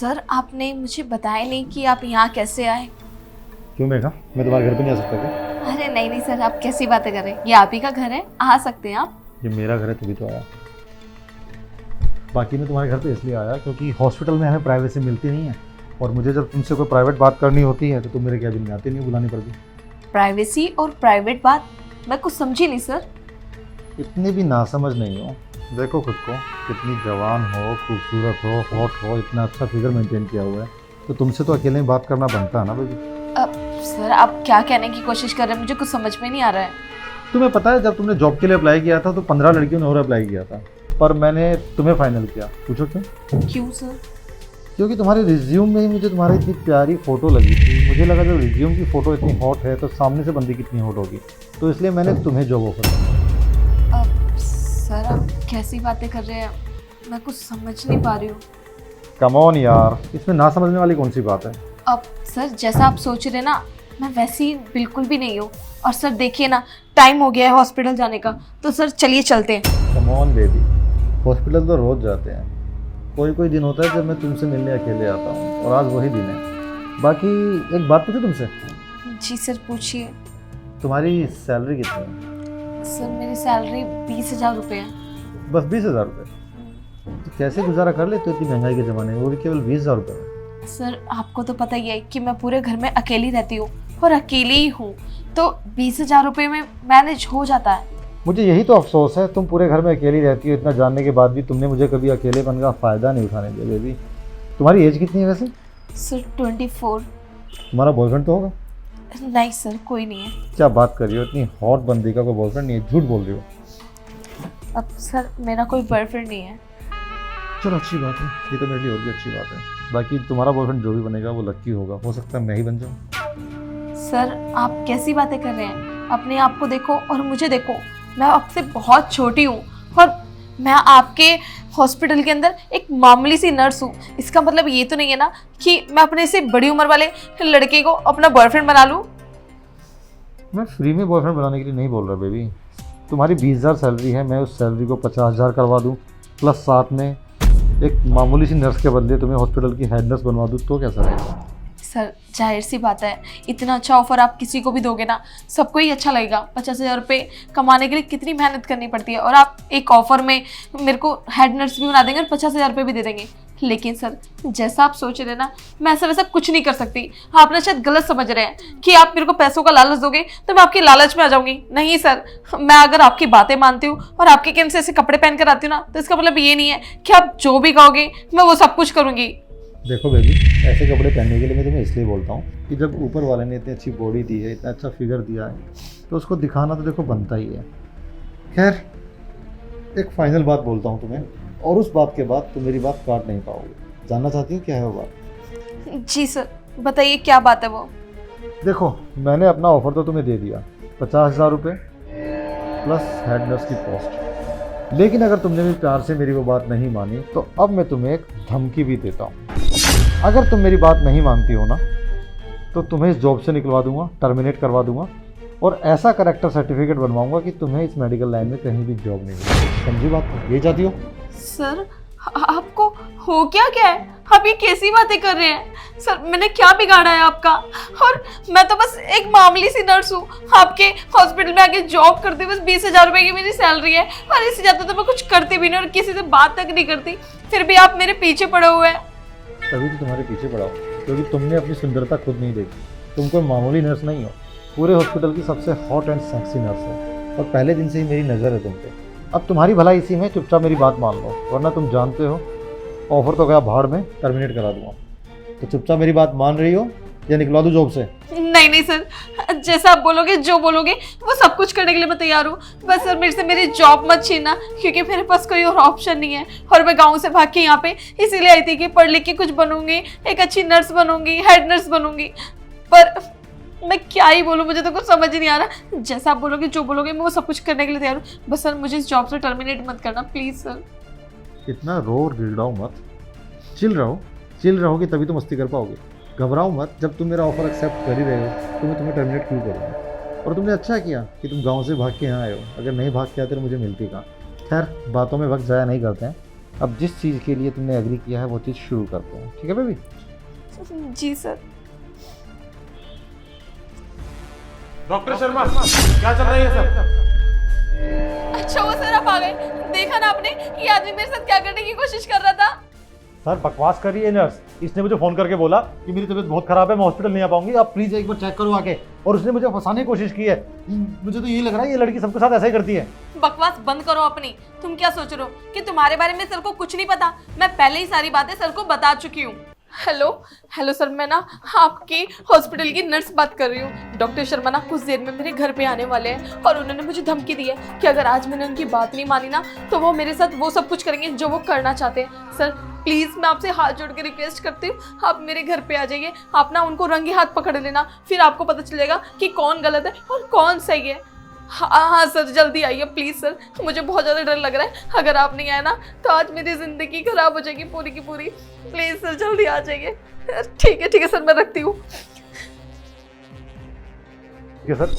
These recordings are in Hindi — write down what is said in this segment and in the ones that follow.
सर आपने मुझे बताया नहीं कि आप यहाँ कैसे आए। क्यों मेघा, मैं तुम्हारे घर पे नहीं आ सकता क्या? अरे नहीं नहीं सर, आप कैसी बातें कर रहे हैं, ये आप ही का घर है, आ सकते हैं आप। ये मेरा घर है तभी तो आया। बाकी मैं तुम्हारे घर पे इसलिए आया क्योंकि हॉस्पिटल में हमें प्राइवेसी मिलती नहीं है, और मुझे जब तुमसे कोई प्राइवेट बात करनी होती है तो तुम मेरे कैबिन में आते नहीं बुलाने पर भी। प्राइवेसी और प्राइवेट बात, मैं कुछ समझी नहीं सर। इतनी भी नासमझ नहीं हो। देखो खुद को, कितनी जवान हो, खूबसूरत हो, हॉट हो, इतना अच्छा फिगर मेंटेन किया हुआ है, तो तुमसे तो अकेले में बात करना बनता है ना बेबी। सर आप क्या कहने की कोशिश कर रहे हैं, मुझे कुछ समझ में नहीं आ रहा है। तुम्हें पता है जब तुमने जॉब के लिए अप्लाई किया था तो 15 लड़कियों ने और अप्लाई किया था, पर मैंने तुम्हें फाइनल किया। पूछो क्यों? क्यों सर? क्योंकि तुम्हारे रिज्यूम में ही मुझे तुम्हारी इतनी प्यारी फ़ोटो लगी थी। मुझे लगा जब रिज्यूम की फ़ोटो इतनी हॉट है तो सामने से बंदी कितनी हॉट होगी, तो इसलिए मैंने तुम्हें जॉब ऑफर किया। सर आप कैसी बातें कर रहे हैं, मैं कुछ समझ नहीं पा रही हूँ। कम ऑन यार, इसमें ना समझने वाली कौन सी बात है? अब सर जैसा आप सोच रहे हैं ना, मैं वैसी बिल्कुल भी नहीं हूँ। और सर देखिए ना, टाइम हो गया है हॉस्पिटल जाने का, तो सर चलिए चलते हैं। कम ऑन बेबी, हॉस्पिटल तो रोज़ जाते हैं, कोई कोई दिन होता है जब मैं तुमसे मिलने अकेले आता हूँ, और आज वही दिन है। बाकी एक बात पूछूं तुमसे? जी सर पूछिए। तुम्हारी सैलरी कितनी है? सर मेरी सैलरी 20,000 रुपये है। बस 20,000 रुपये? तो कैसे गुजारा कर लेते हो इतनी महंगाई के ज़माने में, वो भी केवल 20,000 रुपये में? सर आपको तो पता ही है कि मैं पूरे घर में अकेली रहती हूँ और अकेली ही हूँ, तो 20,000 रुपये में मैनेज हो जाता है। मुझे यही तो अफसोस है, तुम पूरे घर में अकेली रहती हो, इतना जानने के बाद भी तुमने मुझे कभी अकेलेपन का फ़ायदा नहीं उठाने दिया बेबी। तुम्हारी एज कितनी है वैसे? सर 24। तुम्हारा बॉयफ्रेंड तो होगा? नहीं सर कोई नहीं है। क्या बात कर रही हो, इतनी हॉट बंदी का कोई बॉयफ्रेंड नहीं है? झूठ बोल रही हो। अब सर मेरा कोई बॉयफ्रेंड नहीं है। चलो अच्छी बात है, ये तो मेरे लिए और भी अच्छी बात है। बाकी तुम्हारा बॉयफ्रेंड जो भी बनेगा वो लक्की होगा, हो सकता है मैं ही बन जाऊँ। सर आप कैसी बातें कर रहे हैं, अपने आप को देखो और मुझे देखो। मैं आपसे बहुत छोटी हूँ और मैं आपके हॉस्पिटल के अंदर एक मामूली सी नर्स हूँ। इसका मतलब ये तो नहीं है ना कि मैं अपने से बड़ी उम्र वाले लड़के को अपना बॉयफ्रेंड बना लूँ। मैं फ्री में बॉयफ्रेंड बनाने के लिए नहीं बोल रहा बेबी। तुम्हारी 20,000 सैलरी है, मैं उस सैलरी को 50,000 करवा दूँ, प्लस साथ में एक मामूली सी नर्स के बदले तुम्हें हॉस्पिटल की हेड नर्स बनवा दूँ, तो कैसा रहेगा? सर जाहिर सी बात है, इतना अच्छा ऑफर आप किसी को भी दोगे ना, सबको ही अच्छा लगेगा। 50,000 रुपये कमाने के लिए कितनी मेहनत करनी पड़ती है, और आप एक ऑफर में मेरे को हेड नर्स भी बना देंगे और 50,000 रुपये भी दे देंगे। लेकिन सर जैसा आप सोच रहे हैं ना, मैं ऐसा वैसा कुछ नहीं कर सकती। आप ना शायद गलत समझ रहे हैं कि आप मेरे को पैसों का लालच दोगे तो मैं आपके लालच में आ जाऊंगी। नहीं सर, मैं अगर आपकी बातें मानती हूँ और आपके कहने से ऐसे कपड़े पहन कर आती हूँ ना, तो इसका मतलब ये नहीं है कि आप जो भी कहोगे मैं वो सब कुछ करूँगी। देखो बेबी, ऐसे कपड़े पहनने के लिए मैं तुम्हें इसलिए बोलता हूँ कि जब ऊपर वाले ने इतनी अच्छी बॉडी दी है, इतना अच्छा फिगर दिया है, तो उसको दिखाना तो देखो बनता ही है। खैर, एक फाइनल बात बोलता हूँ तुम्हें, और उस बात के बाद तुम मेरी बात काट नहीं पाओगे। जानना चाहती हो क्या है वो बात? जी सर बताइए क्या बात है वो। देखो, मैंने अपना ऑफर तो तुम्हें दे दिया, 50,000 रुपये प्लस हेड नर्स की पोस्ट। लेकिन अगर तुमने भी प्यार से मेरी वो बात नहीं मानी, तो अब मैं तुम्हें एक धमकी भी देता हूँ। अगर तुम मेरी बात नहीं मानती हो ना, तो तुम्हें इस जॉब से निकलवा दूंगा, टर्मिनेट करवा दूंगा, और ऐसा करेक्टर सर्टिफिकेट बनवाऊंगा कि तुम्हें इस मेडिकल लाइन में कहीं भी जॉब नहीं मिलेगी। समझी बात? ये चाहती हो? सर आपको हो क्या है, आप ये कैसी बातें कर रहे हैं? सर मैंने क्या बिगाड़ा है आपका? और मैं तो बस एक मामूली सी नर्स हूँ, आपके हॉस्पिटल में आके जॉब करती हूँ। बस 20,000 रुपये की मेरी सैलरी है, और इससे ज़्यादा तो मैं कुछ करती भी नहीं और किसी से बात तक नहीं करती। फिर भी आप मेरे पीछे पड़े हुए हैं। तभी तो तुम्हारे पीछे पड़ा हूँ, क्योंकि तुमने अपनी सुंदरता खुद नहीं देखी। तुम कोई मामूली नर्स नहीं हो, पूरे हॉस्पिटल की सबसे हॉट एंड सेक्सी नर्स है, और पहले दिन से ही मेरी नज़र है तुम पे। अब तुम्हारी भलाई इसी में, चुपचाप मेरी बात मान लो, वरना तुम जानते हो ऑफर तो गया भाड़ में, टर्मिनेट करा दूंगा। तो चुपचाप मेरी बात मान रही हो या निकलवा दूं जॉब से? नहीं सर, जैसा आप बोलोगे, जो बोलोगे वो सब कुछ करने के लिए मैं तैयार हूँ। बस सर मेरे से मेरी जॉब मत छीनना, क्योंकि मेरे पास कोई और ऑप्शन नहीं है, और मैं गांव से भाग के यहाँ पे इसीलिए आई थी कि पढ़ लिख के कुछ बनूंगी, एक अच्छी नर्स बनूंगी, हेड नर्स बनूंगी। पर मैं क्या ही बोलूँ, मुझे तो कुछ समझ ही नहीं आ रहा। जैसा आप बोलोगे, जो बोलोगे, मैं वो सब कुछ करने के लिए तैयार हूँ। बस सर मुझे इस जॉब से टर्मिनेट मत करना प्लीज़ सर। इतना रो और गिड़ाओ मत, चिल रहोगे तभी तो मस्ती कर पाओगे। घबराओ मत, जब तुम मेरा ऑफर एक्सेप्ट कर ही रहे हो तो मैं तुम्हें टर्मिनेट क्यों करूँगा? और तुमने अच्छा किया कि तुम गांव से भाग के यहाँ आए हो, अगर नहीं भाग के आते तो मुझे मिलती कहाँ। खैर, बातों में वक्त ज़ाया नहीं करते हैं, अब जिस चीज़ के लिए तुमने एग्री किया है वो चीज़ शुरू करते हैं, ठीक है बेबी? जी सर। डॉक्टर शर्मा, क्या चल रहा है ये सब? अच्छा हुआ सर आप आ गए। देखा ना आपने ये आदमी मेरे साथ क्या करने की कोशिश कर रहा था। सर बकवास कर रही है नर्स। इसने मुझे फ़ोन करके बोला कि मेरी तबीयत बहुत ख़राब है, मैं हॉस्पिटल नहीं आ पाऊंगी, आप प्लीज़ एक बार चेक करो आके। और उसने मुझे फंसाने की कोशिश की है। मुझे तो यही लग रहा है ये लड़की सबके साथ ऐसा ही करती है। बकवास बंद करो अपनी। तुम क्या सोच रहे हो कि तुम्हारे बारे में सर को कुछ नहीं पता? मैं पहले ही सारी बातें सर को बता चुकी हूँ। हेलो हेलो सर, मैं ना आपकी हॉस्पिटल की नर्स बात कर रही हूँ। डॉक्टर शर्मा ना कुछ देर में मेरे घर पे आने वाले हैं और उन्होंने मुझे धमकी दी है कि अगर आज मैंने उनकी बात नहीं मानी ना तो वो मेरे साथ वो सब कुछ करेंगे जो वो करना चाहते हैं। सर प्लीज़ मैं आपसे हाथ जोड़ के रिक्वेस्ट करती हूँ, आप मेरे घर पे आ जाइए। आप ना उनको रंगे हाथ पकड़ लेना, फिर आपको पता चलेगा कि कौन गलत है और कौन सही है। हाँ सर जल्दी आइए प्लीज़ सर, मुझे बहुत ज़्यादा डर लग रहा है। अगर आप नहीं आए ना तो आज मेरी ज़िंदगी खराब हो जाएगी पूरी की पूरी। प्लीज़ सर जल्दी आ जाइए। ठीक है सर, मैं रखती हूँ। ठीक है सर,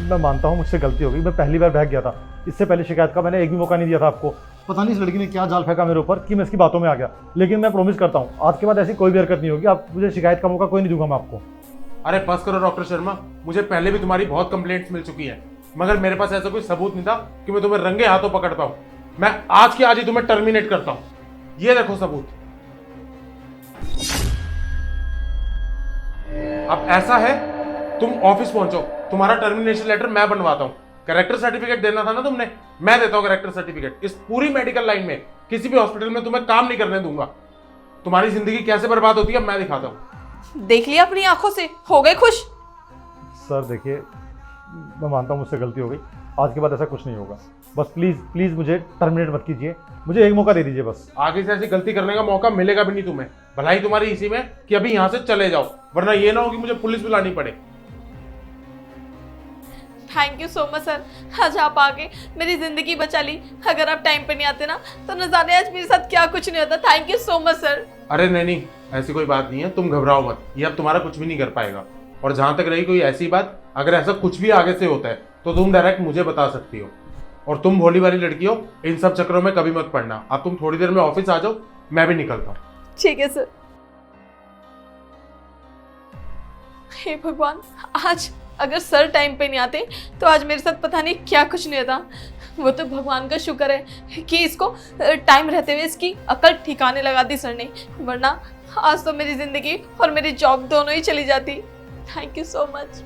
मैं मानता हूँ मुझसे गलती हो गई, मैं पहली बार बहक गया था। इससे पहले शिकायत का मैंने एक भी मौका नहीं दिया था आपको। पता नहीं इस लड़की ने क्या जाल फेंका मेरे ऊपर कि मैं इसकी बातों में आ गया। लेकिन मैं प्रॉमिस करता हूँ आज के बाद ऐसी कोई भी हरकत नहीं होगी। आप मुझे शिकायत का मौका कोई नहीं दूंगा मैं आपको। अरे बस करो डॉक्टर शर्मा, मुझे पहले भी तुम्हारी बहुत कंप्लेंट्स मिल चुकी है, मगर मेरे पास ऐसा कोई सबूत नहीं था कि मैं तुम्हें रंगे हाथों पकड़ पाऊं। मैं आज के आज ही तुम्हें टर्मिनेट करता हूं। ये देखो सबूत। अब ऐसा है, तुम ऑफिस पहुंचो, तुम्हारा टर्मिनेशन लेटर मैं बनवाता हूं। कैरेक्टर सर्टिफिकेट देना था ना तुमने, मैं देता हूं कैरेक्टर सर्टिफिकेट। इस पूरी मेडिकल लाइन में किसी भी हॉस्पिटल में तुम्हें काम नहीं करने दूंगा। तुम्हारी जिंदगी कैसे बर्बाद होती है मैं दिखाता हूं। देख लिया अपनी आंखों से, हो गए खुश? सर देखिए, मैं मानता हूँ मुझसे गलती हो गई, आज के बाद ऐसा कुछ नहीं होगा। बस प्लीज़ प्लीज़ मुझे टर्मिनेट मत कीजिए, मुझे एक मौका दे दीजिए बस। आगे से ऐसी गलती करने का मौका मिलेगा भी नहीं तुम्हें। भलाई तुम्हारी इसी में कि अभी यहां से चले जाओ, वरना ये ना हो कि मुझे पुलिस बुलानी पड़े। Thank you so much sir, आज आप आके मेरी ज़िंदगी बचा ली। अगर आप टाइम पे नहीं आते ना तो न जाने आज मेरे साथ क्या कुछ नहीं होता। Thank you so much sir. अरे नहीं, ऐसी कोई बात नहीं है, तुम घबराओ मत, ये अब तुम्हारा कुछ भी नहीं कर पाएगा। और जहां तक रही कोई ऐसी बात, अगर ऐसा कुछ भी आगे से होता है तो तुम डायरेक्ट मुझे बता सकती हो। और तुम भोली वाली लड़की हो, इन सब चक्करों में कभी मत पड़ना। अब तुम थोड़ी देर में ऑफिस आ जाओ, मैं भी निकलता हूँ। ठीक है सर। हे भगवान, आज अगर सर टाइम पे नहीं आते तो आज मेरे साथ पता नहीं क्या कुछ नहीं होता। वो तो भगवान का शुक्र है कि इसको टाइम रहते हुए इसकी अकल ठिकाने लगा दी सर ने, वरना आज तो मेरी ज़िंदगी और मेरी जॉब दोनों ही चली जाती। Thank you so much.